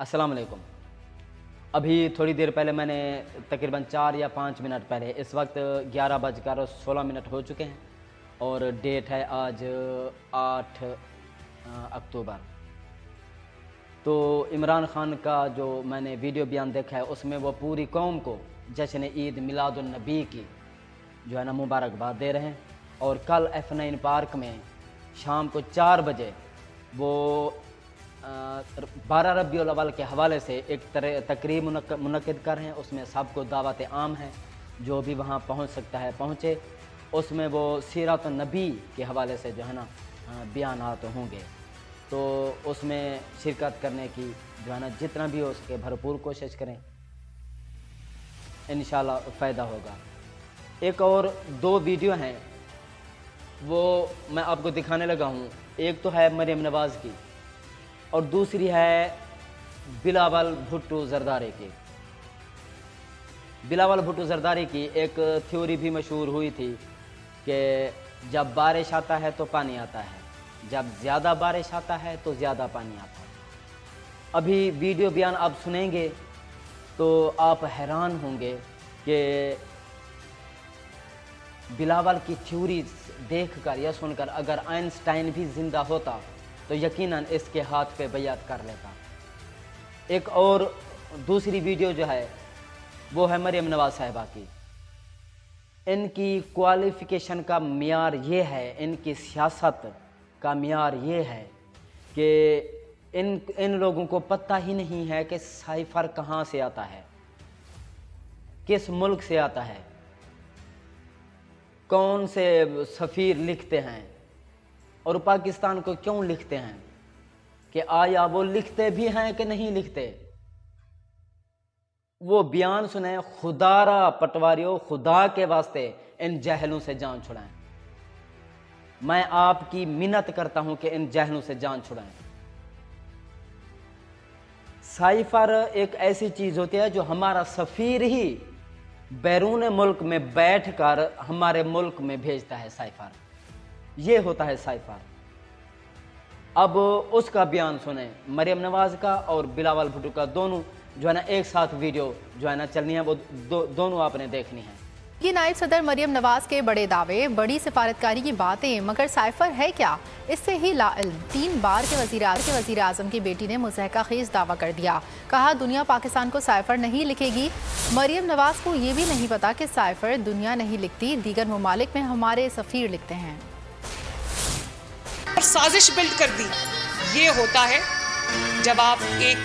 अस्सलाम वालेकुम। अभी थोड़ी देर पहले मैंने तकरीबन 4 या 5 मिनट पहले, इस वक्त 11:16 हो चुके हैं और डेट है आज 8 अक्टूबर। तो इमरान ख़ान का जो मैंने वीडियो बयान देखा है उसमें वो पूरी कौम को जश्न ईद मिलादुन्नबी की जो है ना मुबारकबाद दे रहे हैं। और कल F9 पार्क में शाम को 4 बजे वो 12 रबीउल अव्वल के हवाले से एक तकरीब मुनक्किद कर रहे हैं। उसमें सबको दावत आम है, जो भी वहाँ पहुँच सकता है पहुँचे। उसमें वो सीरत नबी के हवाले से जो है ना बयानात होंगे, तो उसमें शिरकत करने की जो है ना जितना भी हो उसके भरपूर कोशिश करें, इंशाल्लाह फ़ायदा होगा। एक और 2 वीडियो हैं वो मैं आपको दिखाने लगा हूँ। एक तो है मरियम नवाज़ की और दूसरी है बिलावल भुट्टो ज़रदारी की। बिलावल भुट्टो ज़रदारी की एक थ्योरी भी मशहूर हुई थी कि जब बारिश आता है तो पानी आता है, जब ज़्यादा बारिश आता है तो ज़्यादा पानी आता है। अभी वीडियो बयान आप सुनेंगे तो आप हैरान होंगे कि बिलावल की थ्योरी देखकर या सुनकर अगर आइंस्टाइन भी ज़िंदा होता तो यकीनन इसके हाथ पे बैयत कर लेता। एक और दूसरी वीडियो जो है वो है मरियम नवाज़ साहिबा की। इनकी क्वालिफ़िकेशन का मियार ये है, इनकी सियासत का मियार ये है कि इन लोगों को पता ही नहीं है कि साइफ़र कहाँ से आता है, किस मुल्क से आता है, कौन से सफ़ीर लिखते हैं और पाकिस्तान को क्यों लिखते हैं, कि आया वो लिखते भी हैं कि नहीं लिखते। वो बयान सुने। खुदारा पटवारियों, खुदा के वास्ते इन जहलों से जान छुड़ाएं। मैं आपकी मिन्नत करता हूं कि इन जहलों से जान छुड़ाएं। साइफ़र एक ऐसी चीज़ होती है जो हमारा सफ़ीर ही बैरून मुल्क में बैठकर हमारे मुल्क में भेजता है। साइफ़र ये होता है साइफ़र। अब उसका बयान सुने, मरियम नवाज़ का और बिलावल भुट्टो का, दोनों जो है ना एक साथ वीडियो जो है ना चलनी है, वो दोनों आपने देखनी है। ये नायब सदर मरियम नवाज के बड़े दावे, बड़ी सिफारतकारी की बातें, मगर साइफर है क्या, इससे ही लाइल्म। 3 बार के वज़ीर आज़म की बेटी ने मुज़हका खेज़ दावा कर दिया। कहा दुनिया पाकिस्तान को साइफर नहीं लिखेगी। मरियम नवाज को ये भी नहीं पता कि साइफर दुनिया नहीं लिखती, दीगर ममालिक में हमारे सफ़ीर लिखते हैं। और साजिश बिल्ड कर दी। ये होता है जब आप एक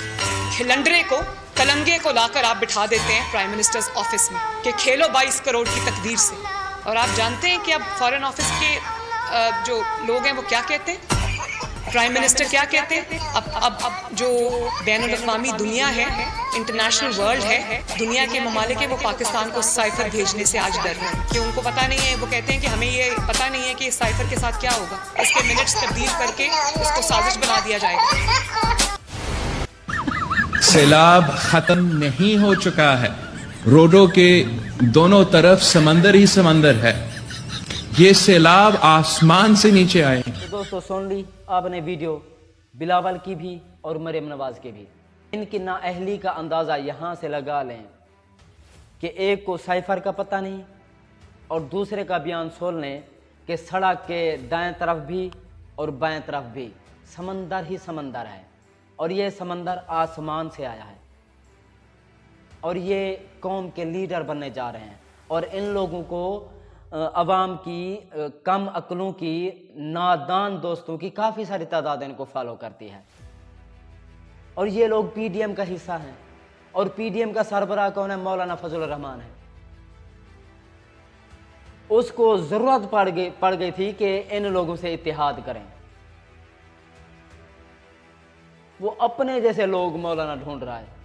खिलंडरे को, कलंगे को लाकर आप बिठा देते हैं प्राइम मिनिस्टर्स ऑफिस में कि खेलो 22 करोड़ की तकदीर से। और आप जानते हैं कि अब फॉरेन ऑफिस के जो लोग हैं वो क्या कहते हैं, प्राइम मिनिस्टर क्या कहते हैं। अब जो बैनुल अक़वामी दुनिया है, इंटरनेशनल वर्ल्ड है, दुनिया के ममालिक है, वो पाकिस्तान को साइफर भेजने से आज डर रहे हैं कि उनको पता नहीं है। वो कहते हैं कि हमें ये पता नहीं है कि इस साइफर के साथ क्या होगा, इसके मिनट्स तब्दील करके उसको साजिश बना दिया जाएगा। सैलाब खत्म नहीं हो चुका है, रोडों के दोनों तरफ समंदर ही समंदर है। ये सैलाब आसमान से नीचे आए। तो दोस्तों सुन ली आपने वीडियो बिलावल की भी और मरियम नवाज़ की भी। इनकी नाअहली का अंदाज़ा यहाँ से लगा लें कि एक को साइफ़र का पता नहीं और दूसरे का बयान सुन लें कि सड़क के दाएं तरफ भी और बाएं तरफ भी समंदर ही समंदर है और ये समंदर आसमान से आया है और ये कौम के लीडर बनने जा रहे हैं। और इन लोगों को अवाम की, कम अक्लों की, नादान दोस्तों की काफ़ी सारी तादाद इनको फॉलो करती है। और ये लोग PDM का हिस्सा हैं और PDM का सरबराह कौन है, मौलाना फजल रहमान है। उसको ज़रूरत पड़ गई थी कि इन लोगों से इत्तेहाद करें। वो अपने जैसे लोग मौलाना ढूंढ रहा है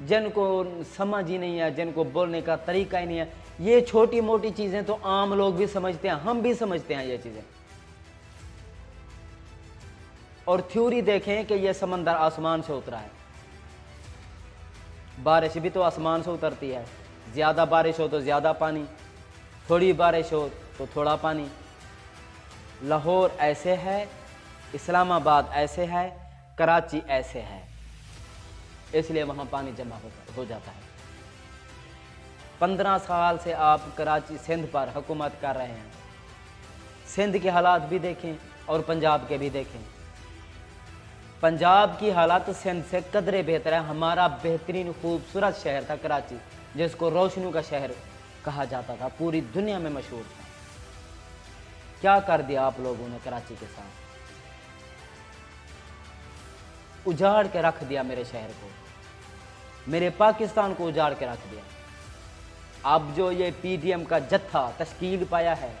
जिनको समझ ही नहीं है, जिनको बोलने का तरीका ही नहीं है। ये छोटी मोटी चीज़ें तो आम लोग भी समझते हैं, हम भी समझते हैं ये चीज़ें। और थ्योरी देखें कि ये समंदर आसमान से उतरा है। बारिश भी तो आसमान से उतरती है, ज़्यादा बारिश हो तो ज़्यादा पानी, थोड़ी बारिश हो तो थोड़ा पानी। लाहौर ऐसे है, इस्लामाबाद ऐसे है, कराची ऐसे है, इसलिए वहाँ पानी जमा हो जाता है। 15 साल से आप कराची सिंध पर हुकूमत कर रहे हैं। सिंध के हालात भी देखें और पंजाब के भी देखें। पंजाब की हालात सिंध से कदरे बेहतर है। हमारा बेहतरीन खूबसूरत शहर था कराची, जिसको रोशनियों का शहर कहा जाता था, पूरी दुनिया में मशहूर था। क्या कर दिया आप लोगों ने कराची के साथ? उजाड़ के रख दिया मेरे शहर को, मेरे पाकिस्तान को उजाड़ के रख दिया। अब जो ये पीडीएम का जत्था तश्कील पाया है,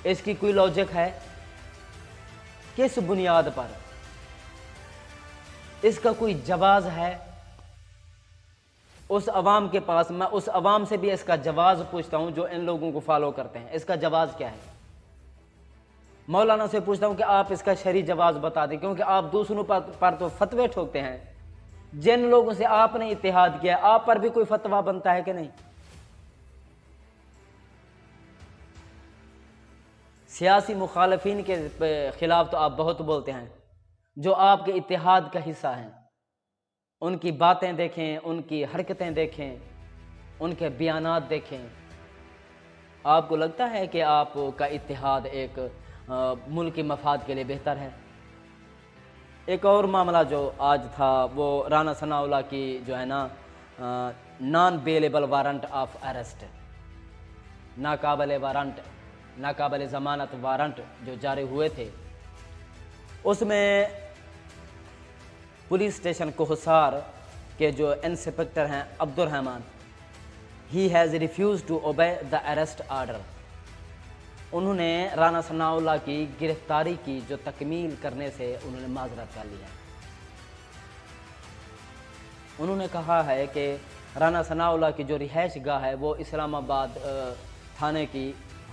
इसकी कोई लॉजिक है? किस बुनियाद पर? इसका कोई जवाब है उस अवाम के पास? मैं उस अवाम से भी इसका जवाब पूछता हूं जो इन लोगों को फॉलो करते हैं। इसका जवाब क्या है? मौलाना से पूछता हूं कि आप इसका शरई जवाब बता दें, क्योंकि आप दूसरों पर तो फतवे ठोकते हैं। जिन लोगों से आपने इत्तेहाद किया, आप पर भी कोई फतवा बनता है कि नहीं? सियासी मुखालफिन के खिलाफ तो आप बहुत बोलते हैं, जो आपके इत्तेहाद का हिस्सा हैं। उनकी बातें देखें, उनकी हरकतें देखें, उनके बयानात देखें। आपको लगता है कि आपका इत्तेहाद एक मुल्क के मफाद के लिए बेहतर है? एक और मामला जो आज था, वो राना सनाउल्लाह की जो है ना non bailable warrant of arrest, नाकाबिल ज़मानत वारंट जो जारी हुए थे, उसमें पुलिस स्टेशन कोहसार के जो इंस्पेक्टर हैं Abdul Rahman, he has refuse to obey the arrest order. उन्होंने राना सनाउल्लाह की गिरफ्तारी की जो तकमील करने से उन्होंने माजरत कर लिया। उन्होंने कहा है कि राना सनाउल्लाह की जो रिहाइश गाह है वो इस्लामाबाद थाने की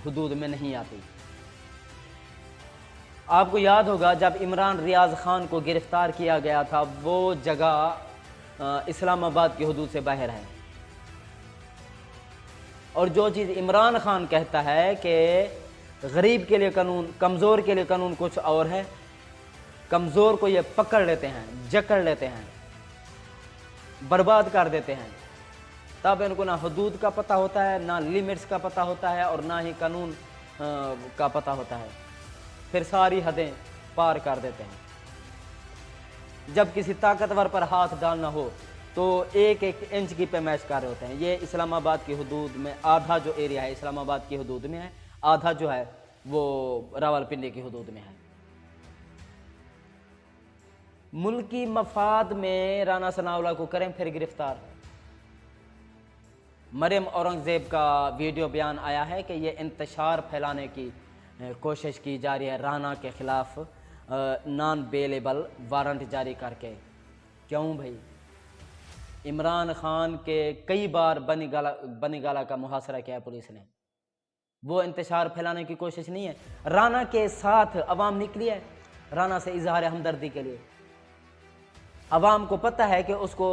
हुदूद में नहीं आती। आपको याद होगा जब इमरान रियाज खान को गिरफ्तार किया गया था, वो जगह इस्लामाबाद की हुदूद से बाहर है। और जो चीज़ इमरान खान कहता है कि गरीब के लिए कानून, कमज़ोर के लिए कानून कुछ और है, कमज़ोर को ये पकड़ लेते हैं, जकड़ लेते हैं, बर्बाद कर देते हैं। तब इनको ना हुदूद का पता होता है, ना लिमिट्स का पता होता है, और ना ही कानून का पता होता है। फिर सारी हदें पार कर देते हैं। जब किसी ताकतवर पर हाथ डालना हो तो एक एक इंच की पैमाइश कर रहे होते हैं। ये इस्लामाबाद की हुदूद में आधा जो एरिया है इस्लामाबाद की हुदूद में है, आधा जो है वो रावलपिंडी की हुदूद में है। मुल्की मफाद में राना सनाउल्लाह को करें फिर गिरफ्तार। मरियम औरंगजेब का वीडियो बयान आया है कि ये इंतशार फैलाने की कोशिश की जा रही है राना के खिलाफ नॉन बेलेबल वारंट जारी करके। क्यों भाई? इमरान खान के कई बार बनी गाला का मुहासरा किया है पुलिस ने। वो इंतशार फैलाने की कोशिश नहीं है। राना के साथ अवाम निकली है राना से इजहार हमदर्दी के लिए। अवाम को पता है कि उसको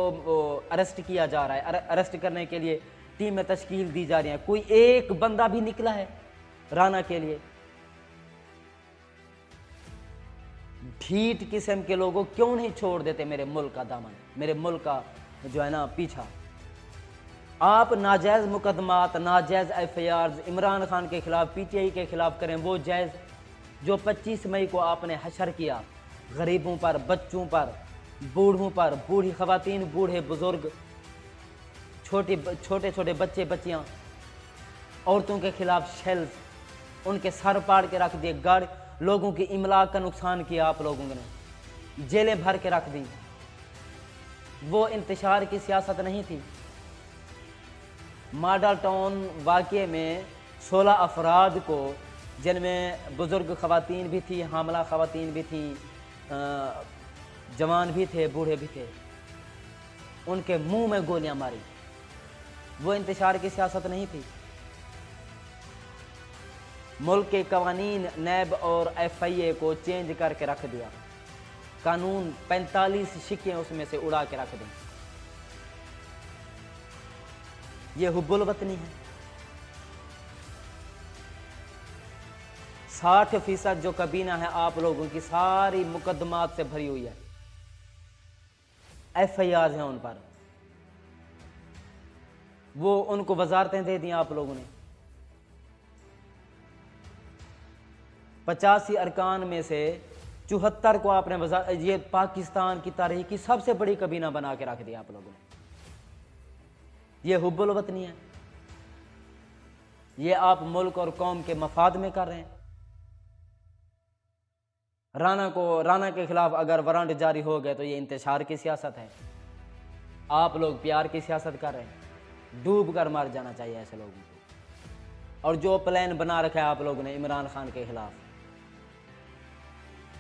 अरेस्ट किया जा रहा है, अरेस्ट करने के लिए टीमें तश्कील दी जा रही हैं। कोई एक बंदा भी निकला है राना के लिए? ढीठ किस्म के लोगों क्यों नहीं छोड़ देते मेरे मुल्क का दामन, मेरे मुल्क का जो है ना पीछा। आप नाजायज़ मुकदमात, नाजायज़ एफआईआर इमरान खान के खिलाफ, पीटीआई के खिलाफ करें, वो जायज़ जो 25 मई को आपने हशर किया गरीबों पर, बच्चों पर, बूढ़ों पर, बूढ़ी खवातीन, बूढ़े बुजुर्ग, छोटे छोटे बच्चे बच्चियां, औरतों के खिलाफ शेल्स, उनके सर पाड़ के रख दिए, गाड़ लोगों की इमलाक का नुकसान किया आप लोगों ने, जेलें भर के रख दी। वो इंतशार की सियासत नहीं थी। मॉडल टाउन वाक़े में 16 अफराद को, जिनमें बुज़ुर्ग ख़वातीन भी थी, हामला ख़वातीन भी थी, जवान भी थे, बूढ़े भी थे, उनके मुंह में गोलियां मारी। वो इंतशार की सियासत नहीं थी। मुल्क के कवानीन, नैब और एफआईए को चेंज करके रख दिया। कानून 45 शिक्के उसमें से उड़ा के रख दें। ये हुब्बुल वतनी है। 60% जो कबीना है आप लोगों की सारी मुकदमात से भरी हुई है, FIR हैं उन पर, वो उनको वजारतें दे दी आप लोगों ने। 85 अरकान में से 74 को आपने ये पाकिस्तान की तारीख की सबसे बड़ी कबीना बना के रख दिया आप लोगों ने। ये हुब्बुल वतनी है, ये आप मुल्क और कौम के मफाद में कर रहे हैं। राना के खिलाफ अगर वारंट जारी हो गए तो ये इंतशार की सियासत है। आप लोग प्यार की सियासत कर रहे हैं, डूब कर मर जाना चाहिए ऐसे लोगों को। और जो प्लान बना रखा है आप लोगों ने इमरान खान के खिलाफ,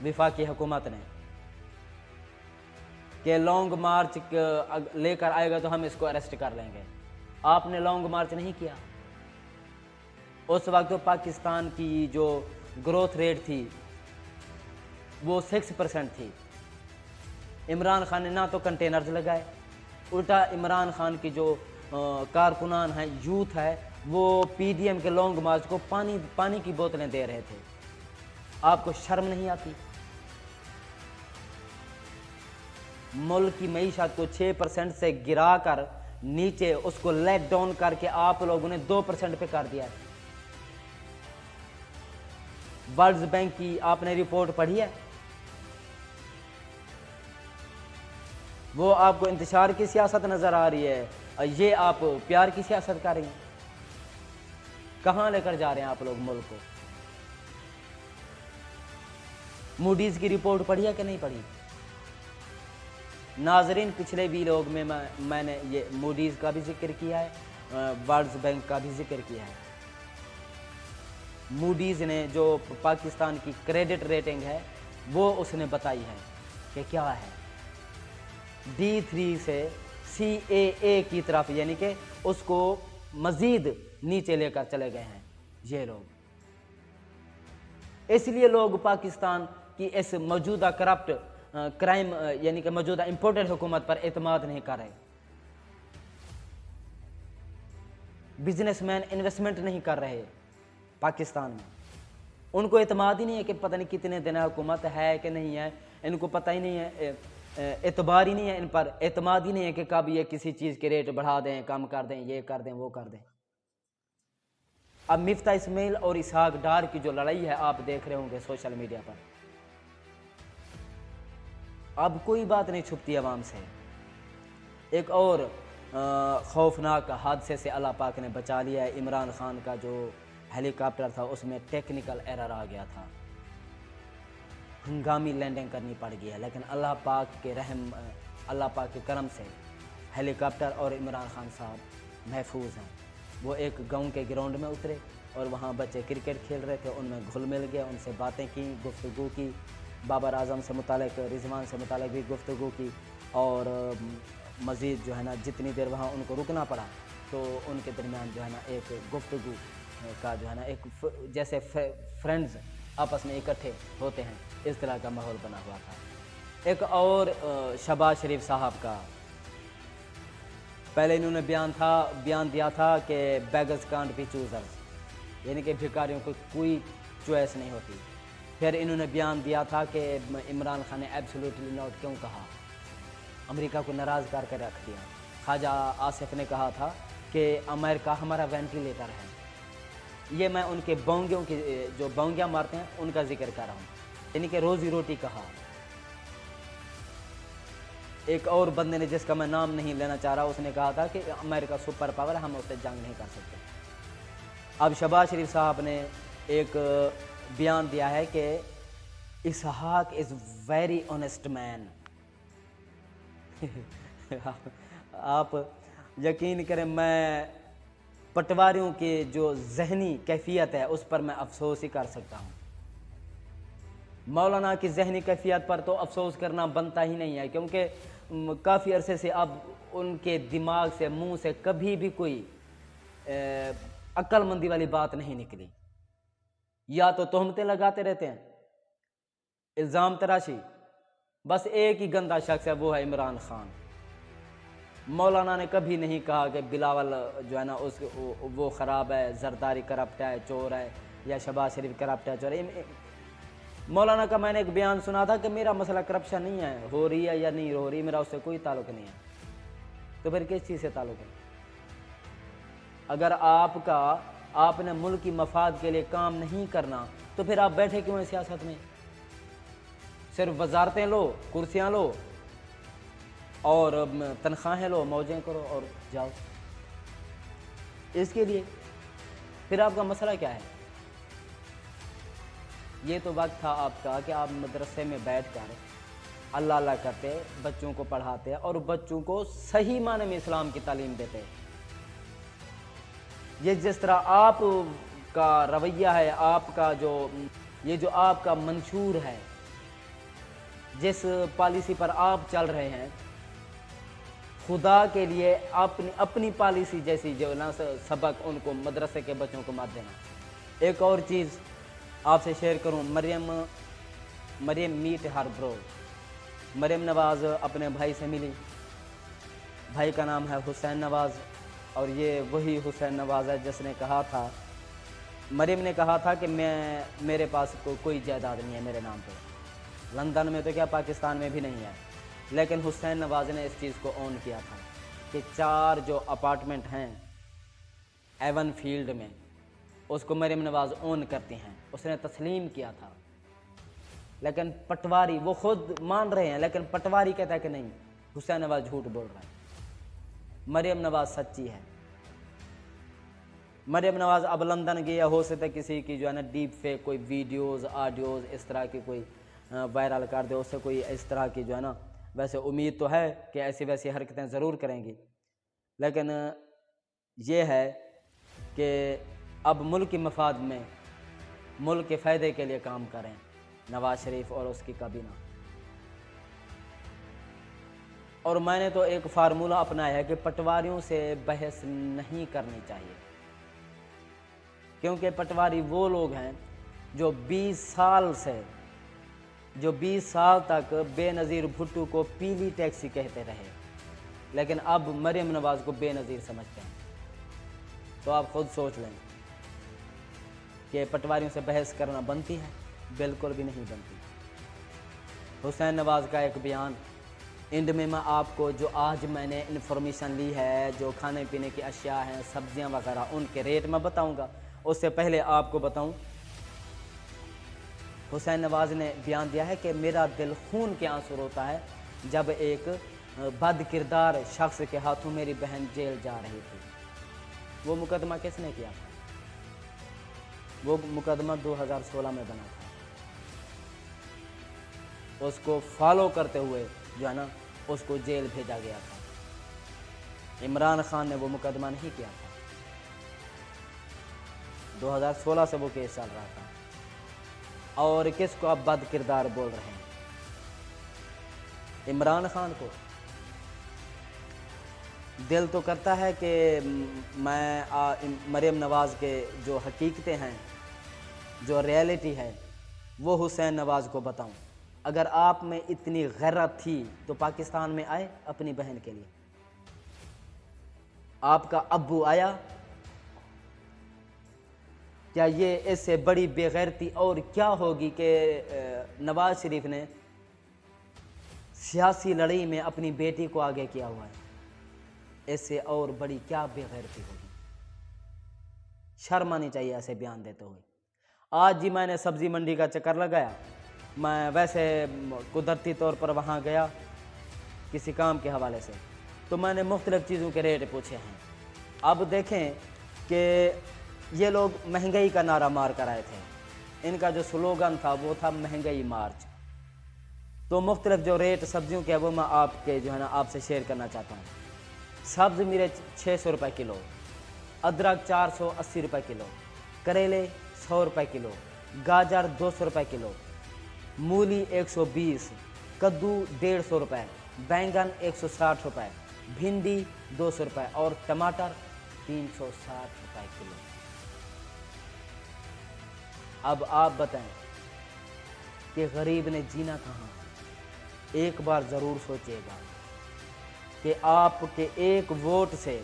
विफाकी हुकूमत ने, कि लॉन्ग मार्च लेकर आएगा तो हम इसको अरेस्ट कर लेंगे। आपने लॉन्ग मार्च नहीं किया। उस वक्त तो पाकिस्तान की जो ग्रोथ रेट थी वो 6% थी। इमरान खान ने ना तो कंटेनर्स लगाए, उल्टा इमरान खान की जो कारकुनान हैं, यूथ है, वो PDM के लॉन्ग मार्च को पानी की बोतलें दे रहे थे। आपको शर्म नहीं आती? मुल्क की मईशत को 6% से गिरा कर नीचे उसको लेट डाउन करके आप लोगों ने 2% पे कर दिया है। वर्ल्ड बैंक की आपने रिपोर्ट पढ़ी है? वो आपको इंतशार की सियासत नजर आ रही है, और ये आप प्यार की सियासत कर रही हैं। कहां लेकर जा रहे हैं आप लोग मुल्क को? मूडीज की रिपोर्ट पढ़ी है कि नहीं पढ़ी? नाजरीन, पिछले भी लोग में मैंने ये मूडीज का भी जिक्र किया है, वर्ल्ड बैंक का भी जिक्र किया है। मूडीज ने जो पाकिस्तान की क्रेडिट रेटिंग है वो उसने बताई है कि क्या है, D3 से CAA की तरफ, यानी कि उसको मजीद नीचे लेकर चले गए हैं ये लोग। इसलिए लोग पाकिस्तान की इस मौजूदा करप्ट क्राइम यानी कि मौजूदा इंपोर्टेड हुकूमत पर एतमाद नहीं कर रहे। बिजनेसमैन इन्वेस्टमेंट नहीं कर रहे पाकिस्तान में। उनको एतमाद ही नहीं है कि पता नहीं कितने दिन हुकूमत है कि नहीं है, इनको पता ही नहीं है, एतबार ही नहीं है इन पर, एतमाद ही नहीं है कि कब ये किसी चीज़ के रेट बढ़ा दें, कम कर दें, ये कर दें, वो कर दें। अब मिफ्ता इस्माइल और इसहाक डार की जो लड़ाई है आप देख रहे होंगे सोशल मीडिया पर। अब कोई बात नहीं छुपती अवाम से। एक और खौफनाक हादसे से अल्लाह पाक ने बचा लिया है। इमरान खान का जो हेलीकॉप्टर था उसमें टेक्निकल एरर आ गया था, हंगामी लैंडिंग करनी पड़ गई है, लेकिन अल्लाह पाक के रहम, अल्लाह पाक के करम से हेलीकॉप्टर और इमरान खान साहब महफूज हैं। वो एक गांव के ग्राउंड में उतरे और वहाँ बच्चे क्रिकेट खेल रहे थे, उनमें घुल मिल गए, उनसे बातें की, गुफ्तगू की, बाबर आजम से मुतालिक, रिजवान से मुतालिक भी गुफ्तगू की, और मज़ीद जो है ना जितनी देर वहाँ उनको रुकना पड़ा तो उनके दरमियान जो है ना एक गुफ्तगू का जो है ना एक जैसे फ्रेंड्स आपस में इकट्ठे होते हैं इस तरह का माहौल बना हुआ था। एक और शहबाज शरीफ साहब का पहले इन्होंने बयान दिया था कि बेगर्स कांट बी चूजर्स, यानी कि भिखारियों को कोई चॉइस नहीं होती। फिर इन्होंने बयान दिया था कि इमरान खान ने एब्सोल्युटली नॉट क्यों कहा, अमेरिका को नाराज़ करके रख दिया। ख्वाजा आसिफ ने कहा था कि अमेरिका हमारा वेंटिलेटर है। ये मैं उनके बोंगियों की जो बोंगियाँ मारते हैं उनका जिक्र कर रहा हूँ, यानी कि रोज़ी रोटी कहा। एक और बंदे ने जिसका मैं नाम नहीं लेना चाह रहा, उसने कहा था कि अमेरिका सुपर पावर है, हम उससे जंग नहीं कर सकते। अब शहबाज शरीफ साहब ने एक बयान दिया है कि इसहाक इज़ वेरी ऑनेस्ट मैन। आप यकीन करें, मैं पटवारियों की जो जहनी कैफियत है उस पर मैं अफसोस ही कर सकता हूँ। मौलाना की जहनी कैफियत पर तो अफसोस करना बनता ही नहीं है, क्योंकि काफ़ी अरसे से अब उनके दिमाग से, मुंह से कभी भी कोई अक्लमंदी वाली बात नहीं निकली। या तो तोहमतें लगाते रहते हैं, इल्ज़ाम तराशी। बस एक ही गंदा शख्स है, वो है इमरान खान। मौलाना ने कभी नहीं कहा कि बिलावल जो है ना वो ख़राब है, जरदारी करप्ट है, चोर है, या शहबाज शरीफ करप्ट है चोर। मौलाना का मैंने एक बयान सुना था कि मेरा मसला करप्शन नहीं है, हो रही है या नहीं हो रही, मेरा उससे कोई ताल्लुक नहीं है। तो फिर किस चीज़ से ताल्लुक है? अगर आपने मुल्क की मफाद के लिए काम नहीं करना तो फिर आप बैठे क्यों हैं सियासत में? सिर्फ वजारतें लो, कुर्सियां लो और तनख्वाहें लो, मौजें करो और जाओ। इसके लिए फिर आपका मसला क्या है? ये तो वक्त था आपका कि आप मदरसे में बैठकर अल्लाह अल्लाह करते, बच्चों को पढ़ाते और बच्चों को सही माने में इस्लाम की तालीम देते। ये जिस तरह आपका रवैया है, आपका जो आपका मंशूर है, जिस पॉलिसी पर आप चल रहे हैं, खुदा के लिए अपनी पॉलिसी जैसी जो ना सबक उनको मदरसे के बच्चों को मत देना। एक और चीज़ आपसे शेयर करूं, Maryam meet her bro. Maryam Nawaz अपने भाई से मिली, भाई का नाम है हुसैन नवाज़, और ये वही हुसैन नवाज़ है जिसने कहा था, मरियम ने कहा था कि मेरे पास कोई जायदाद नहीं है मेरे नाम पे। लंदन में तो क्या, पाकिस्तान में भी नहीं है। लेकिन हुसैन नवाज़ ने इस चीज़ को ऑन किया था कि 4 जो अपार्टमेंट हैं एवन फील्ड में, उसको मरियम नवाज़ ऑन करती हैं। उसने तस्लीम किया था। लेकिन पटवारी, वो खुद मान रहे हैं, लेकिन पटवारी कहता है कि नहीं, हुसैन नवाज़ झूठ बोल रहा है, मरियम नवाज़ सच्ची है। मरियम नवाज़ अब लंदन गया, हो सकता है किसी की जो है ना डीप फेक कोई वीडियोज़ ऑडियोज़ इस तरह की कोई वायरल कर दे, उससे कोई इस तरह की जो है ना, वैसे उम्मीद तो है कि ऐसी वैसी हरकतें ज़रूर करेंगी। लेकिन ये है कि अब मुल्क की मफाद में, मुल्क के फ़ायदे के लिए काम करें नवाज शरीफ और उसकी काबीना। और मैंने तो एक फार्मूला अपनाया है कि पटवारियों से बहस नहीं करनी चाहिए, क्योंकि पटवारी वो लोग हैं जो 20 साल तक बेनज़ीर भुट्टो को पीली टैक्सी कहते रहे, लेकिन अब मरियम नवाज़ को बेनज़ीर समझते हैं। तो आप खुद सोच लें कि पटवारियों से बहस करना बनती है? बिल्कुल भी नहीं बनती। हुसैन नवाज़ का एक बयान, इंड में मैं आपको जो आज मैंने इन्फॉर्मेशन ली है, जो खाने पीने की अशिया हैं, सब्जियां वगैरह, उनके रेट मैं बताऊंगा। उससे पहले आपको बताऊं, हुसैन नवाज़ ने बयान दिया है कि मेरा दिल खून के आंसू रोता है जब एक बद किरदार शख्स के हाथों मेरी बहन जेल जा रही थी। वो मुकदमा किसने किया था? वो मुकदमा 2016 में बना था। उसको फॉलो करते हुए जो है ना, उसको जेल भेजा गया था। इमरान खान ने वो मुकदमा नहीं किया था। 2016 से वो केस चल रहा था। और किसको आप बद किरदार बोल रहे हैं? इमरान खान को। दिल तो करता है कि मैं मरियम नवाज़ के जो हकीकतें हैं, जो रियलिटी है, वो हुसैन नवाज़ को बताऊं। अगर आप में इतनी गैरत थी तो पाकिस्तान में आए अपनी बहन के लिए। आपका अब्बू आया? क्या ये इससे बड़ी बेगैरती और क्या होगी कि नवाज शरीफ ने सियासी लड़ाई में अपनी बेटी को आगे किया हुआ है? इससे और बड़ी क्या बेगैरती होगी? शर्म आनी चाहिए ऐसे बयान देते हुए। आज जी मैंने सब्ज़ी मंडी का चक्कर लगाया। मैं वैसे कुदरती तौर पर वहाँ गया किसी काम के हवाले से, तो मैंने मुख्तलिफ़ चीज़ों के रेट पूछे हैं। अब देखें कि ये लोग महंगाई का नारा मार कर आए थे। इनका जो स्लोगन था वो था महंगाई मार्च। तो मुख्तलिफ़ जो रेट सब्जियों के वो मैं आपके जो है ना आपसे शेयर करना चाहता हूँ। सब्ज़ मिर्च 600 रुपये किलो, अदरक 480 रुपये किलो, करेले 100 रुपये किलो, गाजर 200 रुपये किलो, मूली 120, कद्दू 150 रुपये, बैंगन 160 रुपये, भिंडी 200 रुपये और टमाटर 360 रुपये किलो। अब आप बताएं कि गरीब ने जीना कहाँ? एक बार ज़रूर सोचिएगा कि आपके एक वोट से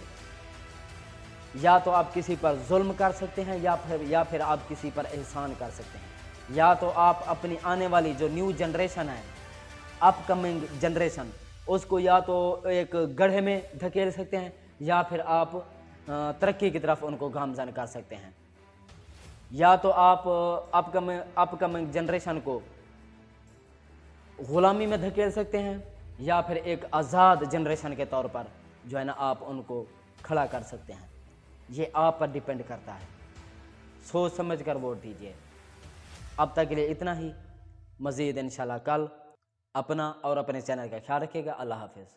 या तो आप किसी पर जुल्म कर सकते हैं या फिर आप किसी पर एहसान कर सकते हैं। या तो आप अपनी आने वाली जो न्यू जनरेशन है, अपकमिंग जनरेशन, उसको या तो एक गड्ढे में धकेल सकते हैं या फिर आप तरक्की की तरफ उनको गामजन कर सकते हैं। या तो आप अपकमिंग जनरेशन को गुलामी में धकेल सकते हैं या फिर एक आज़ाद जनरेशन के तौर पर जो है ना आप उनको खड़ा कर सकते हैं। ये आप पर डिपेंड करता है, सोच समझ कर वोट दीजिए। अब तक के लिए इतना ही, मज़ीद इंशाल्लाह कल। अपना और अपने चैनल का ख्याल रखिएगा। अल्लाह हाफिज़।